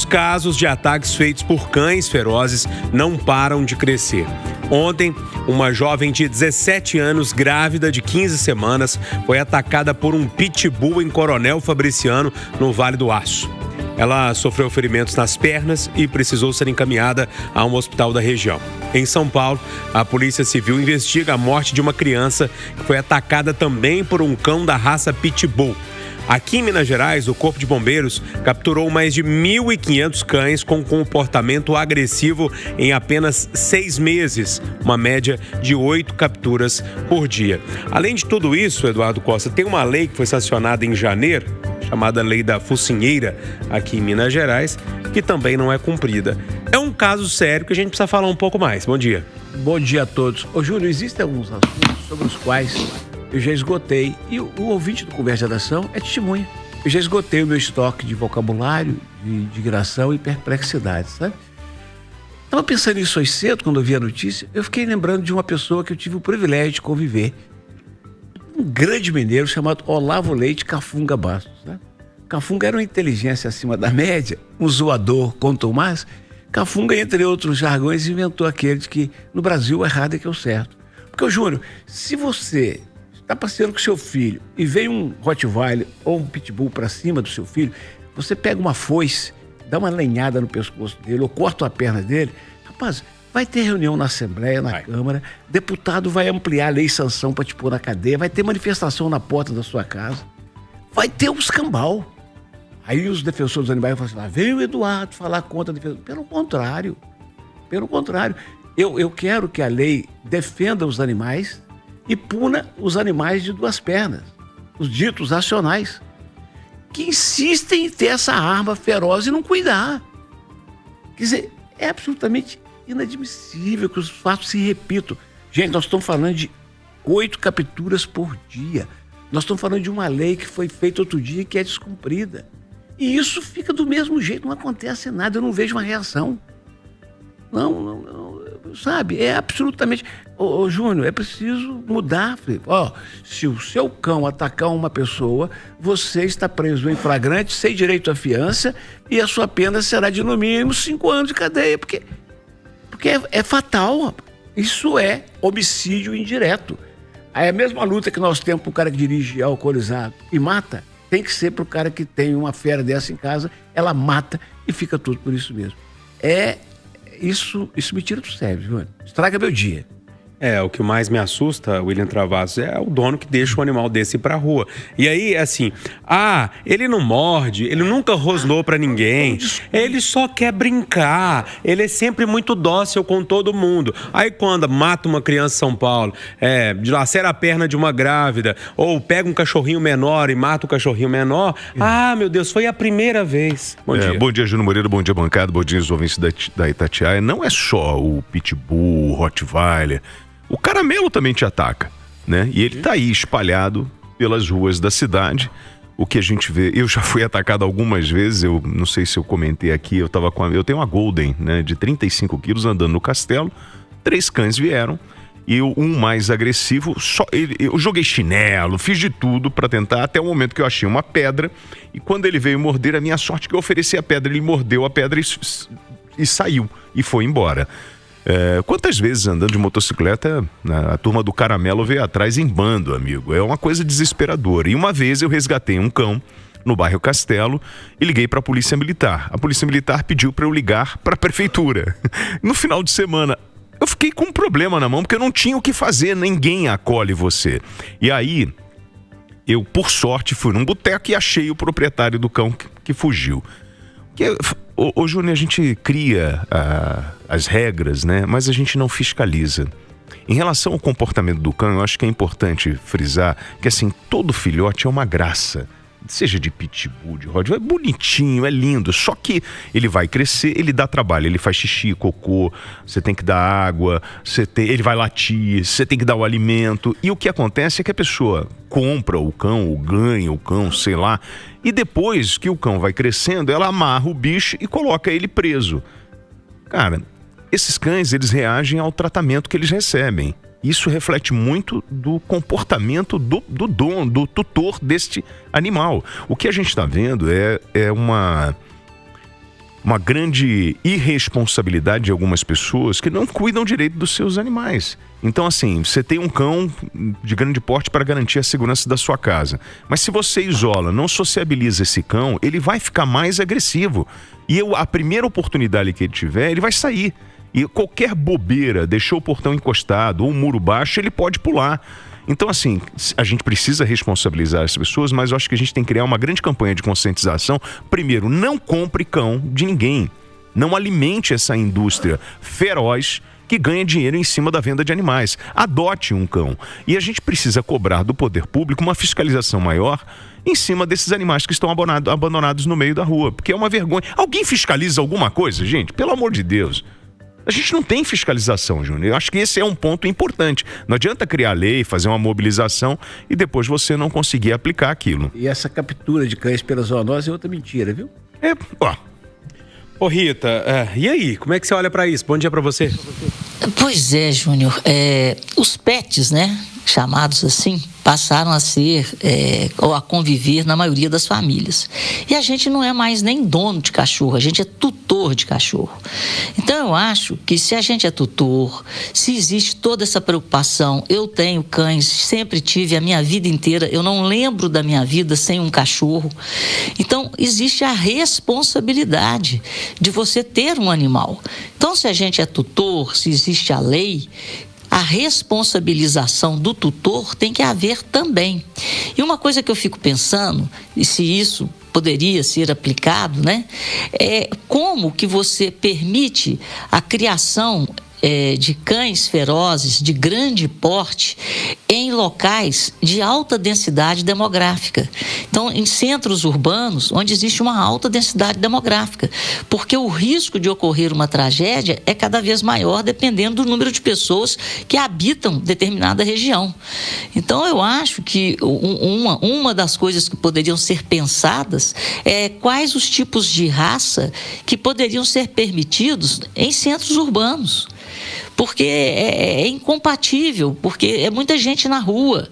casos de ataques feitos por cães ferozes não param de crescer. Ontem, uma jovem de 17 anos, grávida de 15 semanas, foi atacada por um pitbull em Coronel Fabriciano, no Vale do Aço. Ela sofreu ferimentos nas pernas e precisou ser encaminhada a um hospital da região. Em São Paulo, a Polícia Civil investiga a morte de uma criança que foi atacada também por um cão da raça pitbull. Aqui em Minas Gerais, o Corpo de Bombeiros capturou mais de 1.500 cães com comportamento agressivo em apenas 6 meses, uma média de 8 capturas por dia. Além de tudo isso, Eduardo Costa, tem uma lei que foi sancionada em janeiro, chamada Lei da Focinheira, aqui em Minas Gerais, que também não é cumprida. É um caso sério que a gente precisa falar um pouco mais. Bom dia. Bom dia a todos. Ô Júlio, existem alguns assuntos sobre os quais eu já esgotei, e o ouvinte do Conversa da Ação é testemunha. Eu já esgotei o meu estoque de vocabulário, de indignação e perplexidade, sabe? Estava pensando nisso hoje cedo, quando eu vi a notícia, eu fiquei lembrando de uma pessoa que eu tive o privilégio de conviver. Um grande mineiro chamado Olavo Leite Cafunga Bastos, né? Cafunga era uma inteligência acima da média, um zoador contumaz. Cafunga, entre outros jargões, inventou aquele de que no Brasil o errado é que é o certo. Porque, eu juro, se você está passeando com seu filho e vem um Rottweiler ou um Pitbull para cima do seu filho, você pega uma foice, dá uma lenhada no pescoço dele ou corta a perna dele, rapaz, vai ter reunião na Assembleia, na Câmara, deputado vai ampliar a lei e sanção para te pôr na cadeia, vai ter manifestação na porta da sua casa, vai ter um escambau. Aí os defensores dos animais vão falar assim, veio o Eduardo falar contra a defesa. Pelo contrário, eu quero que a lei defenda os animais e puna os animais de 2 pernas, os ditos racionais, que insistem em ter essa arma feroz e não cuidar. Quer dizer, é absolutamente inadmissível que os fatos se repitam. Gente, nós estamos falando de 8 capturas por dia. Nós estamos falando de uma lei que foi feita outro dia e que é descumprida. E isso fica do mesmo jeito, não acontece nada, eu não vejo uma reação. Não, sabe? É absolutamente... Ô Júnior, é preciso mudar, Felipe. Se o seu cão atacar uma pessoa, você está preso em flagrante, sem direito à fiança, e a sua pena será de no mínimo 5 anos de cadeia, porque é fatal, rapaz. Isso é homicídio indireto. Aí a mesma luta que nós temos para o cara que dirige alcoolizado e mata, tem que ser para o cara que tem uma fera dessa em casa, ela mata e fica tudo por isso mesmo. Isso me tira do sério, Júnior. Estraga meu dia. O que mais me assusta, William Travassos, é o dono que deixa um animal desse ir pra rua. E aí, assim, ele não morde, ele nunca rosnou pra ninguém, ele só quer brincar, ele é sempre muito dócil com todo mundo. Aí quando mata uma criança em São Paulo, dilacera a perna de uma grávida, ou pega um cachorrinho menor e mata o cachorrinho menor, meu Deus, foi a primeira vez. Bom dia. Bom dia, Júnior Moreira, bom dia, bancada, bom dia, os ouvintes da Itatiaia. Não é só o Pitbull, o Rottweiler... O caramelo também te ataca, né? E ele tá aí espalhado pelas ruas da cidade. O que a gente vê... Eu já fui atacado algumas vezes, eu não sei se eu comentei aqui, eu tenho uma Golden, né, de 35 quilos andando no castelo. 3 cães vieram e um mais agressivo, eu joguei chinelo, fiz de tudo para tentar, até o momento que eu achei uma pedra. E quando ele veio morder, a minha sorte é que eu ofereci a pedra, ele mordeu a pedra e saiu, e foi embora. Quantas vezes andando de motocicleta, a turma do caramelo veio atrás em bando, amigo. É uma coisa desesperadora. E uma vez eu resgatei um cão no bairro Castelo e liguei para a Polícia Militar. A Polícia Militar pediu para eu ligar para a Prefeitura. No final de semana, eu fiquei com um problema na mão, porque eu não tinha o que fazer, ninguém acolhe você. E aí, eu, por sorte, fui num boteco e achei o proprietário do cão que fugiu. Ô Júnior, a gente cria as regras, né? Mas a gente não fiscaliza. Em relação ao comportamento do cão, eu acho que é importante frisar que, assim, todo filhote é uma graça. Seja de pitbull, de rottweiler, é bonitinho, é lindo. Só que ele vai crescer, ele dá trabalho, ele faz xixi, cocô, você tem que dar água, ele vai latir, você tem que dar o alimento. E o que acontece é que a pessoa compra o cão, ou ganha o cão, sei lá, e depois que o cão vai crescendo, ela amarra o bicho e coloca ele preso. Cara, esses cães, eles reagem ao tratamento que eles recebem. Isso reflete muito do comportamento do dono, do tutor deste animal. O que a gente está vendo é uma uma grande irresponsabilidade de algumas pessoas que não cuidam direito dos seus animais. Então, assim, você tem um cão de grande porte para garantir a segurança da sua casa. Mas se você isola, não sociabiliza esse cão, ele vai ficar mais agressivo. E a primeira oportunidade que ele tiver, ele vai sair. E qualquer bobeira, deixou o portão encostado ou um muro baixo, ele pode pular. Então, assim, a gente precisa responsabilizar as pessoas, mas eu acho que a gente tem que criar uma grande campanha de conscientização. Primeiro, não compre cão de ninguém. Não alimente essa indústria feroz que ganha dinheiro em cima da venda de animais. Adote um cão. E a gente precisa cobrar do poder público uma fiscalização maior em cima desses animais que estão abandonados no meio da rua. Porque é uma vergonha. Alguém fiscaliza alguma coisa, gente? Pelo amor de Deus. A gente não tem fiscalização, Júnior. Eu acho que esse é um ponto importante. Não adianta criar lei, fazer uma mobilização e depois você não conseguir aplicar aquilo. E essa captura de cães pela zoonose é outra mentira, viu? Ô Rita, e aí? Como é que você olha pra isso? Bom dia pra você. Pois é, Júnior. Os pets, né? Chamados assim, passaram a ser ou a conviver na maioria das famílias. E a gente não é mais nem dono de cachorro, a gente é tutor de cachorro. Então eu acho que se a gente é tutor, se existe toda essa preocupação, eu tenho cães, sempre tive a minha vida inteira, eu não lembro da minha vida sem um cachorro. Então existe a responsabilidade de você ter um animal. Então se a gente é tutor, se existe a lei, a responsabilização do tutor tem que haver também. E uma coisa que eu fico pensando, e se isso poderia ser aplicado, né, é como que você permite a criação de cães ferozes de grande porte em locais de alta densidade demográfica. Então, em centros urbanos, onde existe uma alta densidade demográfica, porque o risco de ocorrer uma tragédia é cada vez maior dependendo do número de pessoas que habitam determinada região. Então, eu acho que uma das coisas que poderiam ser pensadas é quais os tipos de raça que poderiam ser permitidos em centros urbanos. Porque é incompatível, porque é muita gente na rua.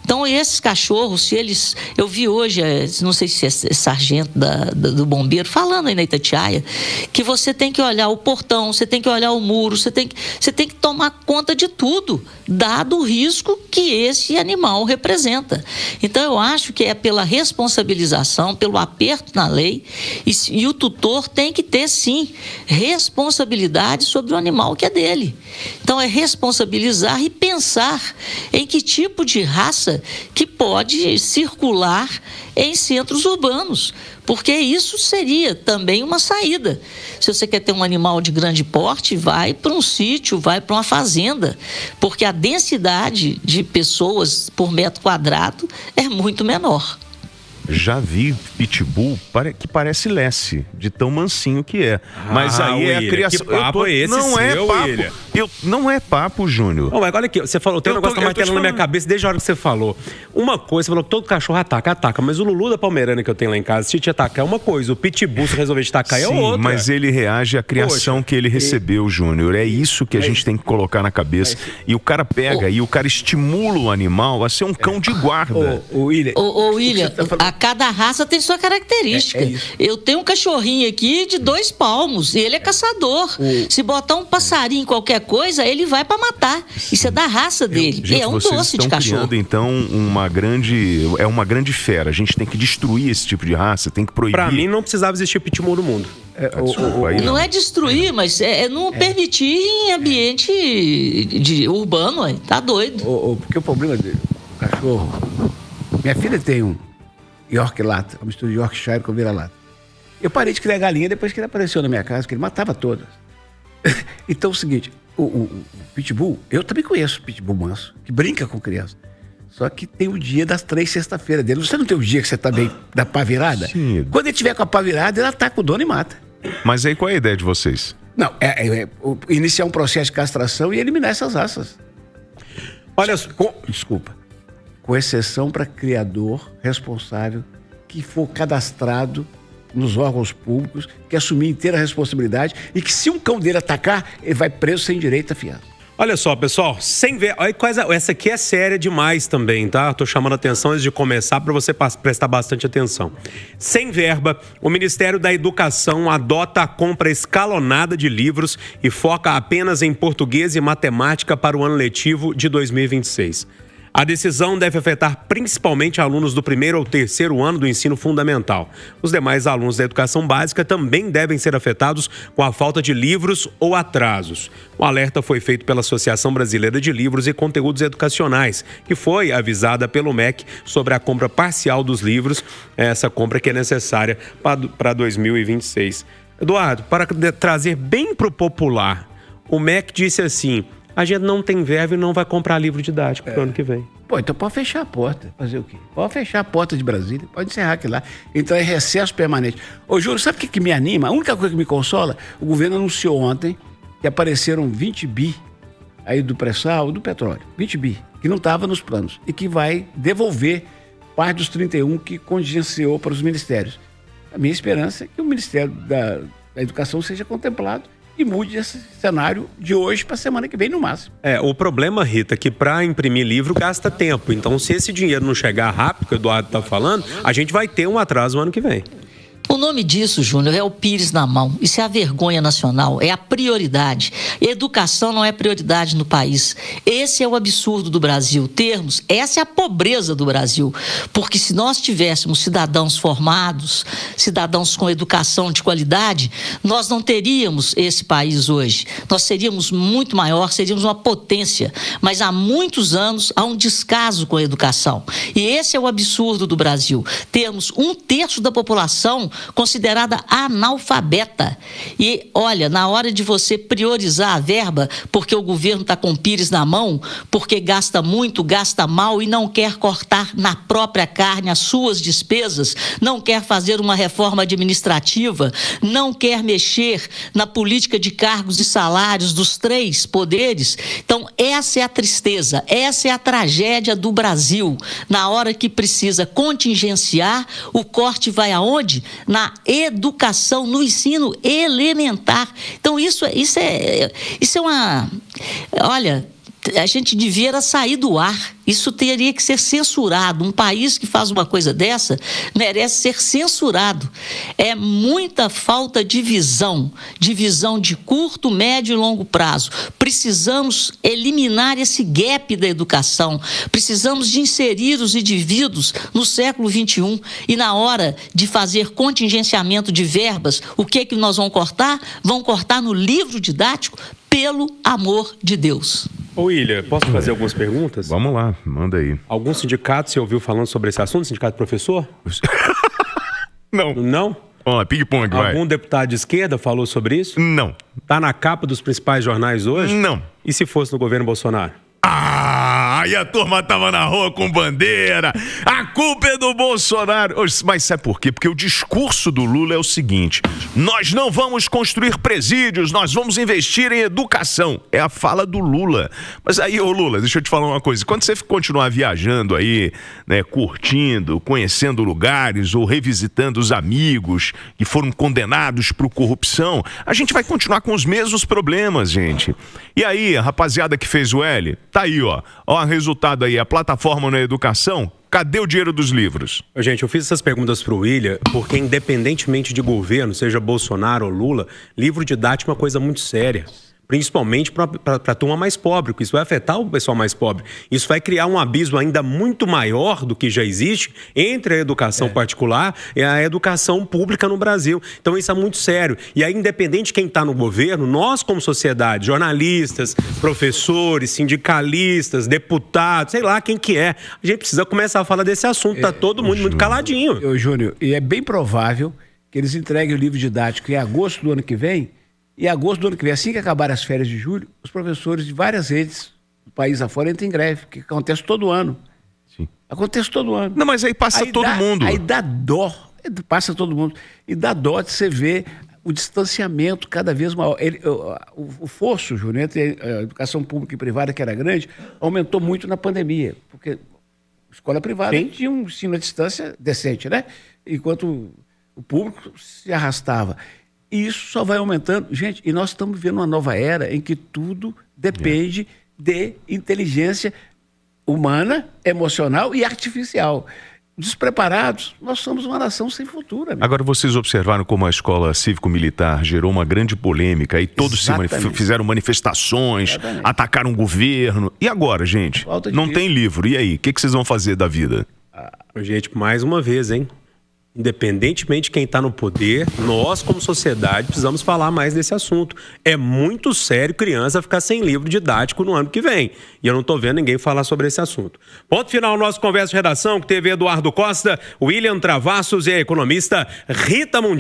Então, esses cachorros, se eles... Eu vi hoje, não sei se é sargento do bombeiro, falando aí na Itatiaia, que você tem que olhar o portão, você tem que olhar o muro, você tem que tomar conta de tudo, dado o risco que esse animal representa. Então, eu acho que é pela responsabilização, pelo aperto na lei, e o tutor tem que ter, sim, responsabilidade sobre o animal que é dele. Então, é responsabilizar e pensar em que tipo de raça que pode circular em centros urbanos, porque isso seria também uma saída. Se você quer ter um animal de grande porte, vai para um sítio, vai para uma fazenda, porque a densidade de pessoas por metro quadrado é muito menor. Já vi pitbull que parece Lassie, de tão mansinho que é. Mas aí William, é a criação. Que papo é esse não é seu, papo. William? Não é papo, Júnior. Não, mas olha aqui, você falou, tem um negócio que tá martelando na minha cabeça desde a hora que você falou. Uma coisa, você falou que todo cachorro ataca, mas o Lulu da Pomerânia que eu tenho lá em casa, se te atacar é uma coisa, o pitbull se resolver te atacar é outra. Mas ele reage à criação que ele recebeu, Júnior. É isso que a gente tem que colocar na cabeça. E o cara pega e o cara estimula o animal a ser um cão de guarda. William, William, a cada raça tem sua característica. Eu tenho um cachorrinho aqui de 2 palmos e ele é caçador. Se botar um passarinho, qualquer coisa, ele vai para matar. Isso é da raça dele. Gente, é um doce de cachorro. Criando, então, uma grande fera. A gente tem que destruir esse tipo de raça, tem que proibir. Pra mim, não precisava existir pitbull no mundo. Não é destruir, mas é não permitir em ambiente urbano, tá doido. Porque o problema do cachorro... Minha filha tem um York Lata, uma mistura de Yorkshire com vira-lata. Eu parei de criar galinha depois que ele apareceu na minha casa, que ele matava todas. Então é o seguinte, o pitbull, eu também conheço pitbull manso, que brinca com criança. Só que tem o dia das 3 sexta-feira dele. Você não tem o dia que você tá bem da pá virada? Sim. Quando ele tiver com a pá virada, ele ataca o dono e mata. Mas aí qual é a ideia de vocês? Não, iniciar um processo de castração e eliminar essas raças. Olha, Desculpa. Com exceção para criador responsável que for cadastrado nos órgãos públicos, que assumir inteira responsabilidade e que se um cão dele atacar, ele vai preso sem direito a fiança. Olha só, pessoal, sem ver, olha coisa, essa aqui é séria demais também, tá? Tô chamando a atenção antes de começar para você prestar bastante atenção. Sem verba, o Ministério da Educação adota a compra escalonada de livros e foca apenas em português e matemática para o ano letivo de 2026. A decisão deve afetar principalmente alunos do 1º ou 3º ano do ensino fundamental. Os demais alunos da educação básica também devem ser afetados com a falta de livros ou atrasos. O alerta foi feito pela Associação Brasileira de Livros e Conteúdos Educacionais, que foi avisada pelo MEC sobre a compra parcial dos livros, essa compra que é necessária para 2026. Eduardo, para trazer bem para o popular, o MEC disse assim: a gente não tem verba e não vai comprar livro didático pro ano que vem. Pô, então pode fechar a porta. Fazer o quê? Pode fechar a porta de Brasília, pode encerrar aquilo lá. Então é recesso permanente. Ô, Júlio, sabe o que me anima? A única coisa que me consola, o governo anunciou ontem que apareceram 20 bi aí do pré-sal, do petróleo. 20 bi, que não estava nos planos. E que vai devolver parte dos 31 que contingenciou para os ministérios. A minha esperança é que o Ministério da Educação seja contemplado e mude esse cenário de hoje para a semana que vem, no máximo. O problema, Rita, é que para imprimir livro gasta tempo. Então, se esse dinheiro não chegar rápido, que o Eduardo está falando, a gente vai ter um atraso no ano que vem. O nome disso, Júnior, é o pires na mão. Isso é a vergonha nacional, é a prioridade. Educação não é prioridade no país. Esse é o absurdo do Brasil. Essa é a pobreza do Brasil. Porque se nós tivéssemos cidadãos formados, cidadãos com educação de qualidade, nós não teríamos esse país hoje. Nós seríamos muito maior, seríamos uma potência. Mas há muitos anos há um descaso com a educação. E esse é o absurdo do Brasil. Termos 1/3 da população considerada analfabeta. E, olha, na hora de você priorizar a verba, porque o governo está com o pires na mão, porque gasta muito, gasta mal e não quer cortar na própria carne as suas despesas, não quer fazer uma reforma administrativa, não quer mexer na política de cargos e salários dos 3 poderes. Então, essa é a tristeza, essa é a tragédia do Brasil. Na hora que precisa contingenciar, o corte vai aonde? Na educação, no ensino elementar. Então, isso é uma... Olha, a gente devia sair do ar. Isso teria que ser censurado. Um país que faz uma coisa dessa merece ser censurado. É muita falta de visão de curto, médio e longo prazo. Precisamos eliminar esse gap da educação. Precisamos de inserir os indivíduos no século XXI. E na hora de fazer contingenciamento de verbas, o que é que nós vamos cortar? Vamos cortar no livro didático, pelo amor de Deus. Ô, William, posso fazer algumas perguntas? Vamos lá, manda aí. Algum sindicato você ouviu falando sobre esse assunto? Sindicato professor? Não. Não? Vamos lá, ping-pong, vai. Algum deputado de esquerda falou sobre isso? Não. Tá na capa dos principais jornais hoje? Não. E se fosse no governo Bolsonaro? E a turma tava na rua com bandeira. A culpa é do Bolsonaro. Mas sabe por quê? Porque o discurso do Lula é o seguinte: nós não vamos construir presídios, nós vamos investir em educação. É a fala do Lula. Mas aí, ô Lula, deixa eu te falar uma coisa. Quando você continuar viajando aí, né, curtindo, conhecendo lugares ou revisitando os amigos que foram condenados por corrupção, a gente vai continuar com os mesmos problemas, gente. E aí, a rapaziada que fez o L, tá aí, ó. Ó, o resultado aí, a plataforma na educação. Cadê o dinheiro dos livros? Gente, eu fiz essas perguntas pro William porque, independentemente de governo, seja Bolsonaro ou Lula, livro didático é uma coisa muito séria. Principalmente para a turma mais pobre, porque isso vai afetar o pessoal mais pobre. Isso vai criar um abismo ainda muito maior do que já existe entre a educação particular e a educação pública no Brasil. Então isso é muito sério. E aí, independente de quem está no governo, nós como sociedade, jornalistas, professores, sindicalistas, deputados, sei lá quem que é, a gente precisa começar a falar desse assunto. Está todo mundo muito caladinho. Júnior, e é bem provável que eles entreguem o livro didático em agosto do ano que vem. E em agosto do ano que vem, assim que acabar as férias de julho, os professores de várias redes do país afora entram em greve, que acontece todo ano. Sim. Acontece todo ano. Não, mas aí passa todo mundo. Aí dá dó, passa todo mundo. E dá dó de você ver o distanciamento cada vez maior. O fosso, Júnior, entre a educação pública e privada, que era grande, aumentou muito na pandemia. Porque a escola privada tinha um ensino à distância decente, né? Enquanto o público se arrastava. E isso só vai aumentando. Gente, e nós estamos vivendo uma nova era em que tudo depende de inteligência humana, emocional e artificial. Despreparados, nós somos uma nação sem futuro. Amigo. Agora, vocês observaram como a escola cívico-militar gerou uma grande polêmica e todos fizeram manifestações, atacaram o governo. E agora, gente? Não tem livro. E aí? O que vocês vão fazer da vida? Gente, mais uma vez, hein? Independentemente de quem está no poder, nós, como sociedade, precisamos falar mais desse assunto. É muito sério criança ficar sem livro didático no ano que vem. E eu não estou vendo ninguém falar sobre esse assunto. Ponto final, nosso Conversa de Redação, que teve Eduardo Costa, William Travassos e a economista Rita Mundial.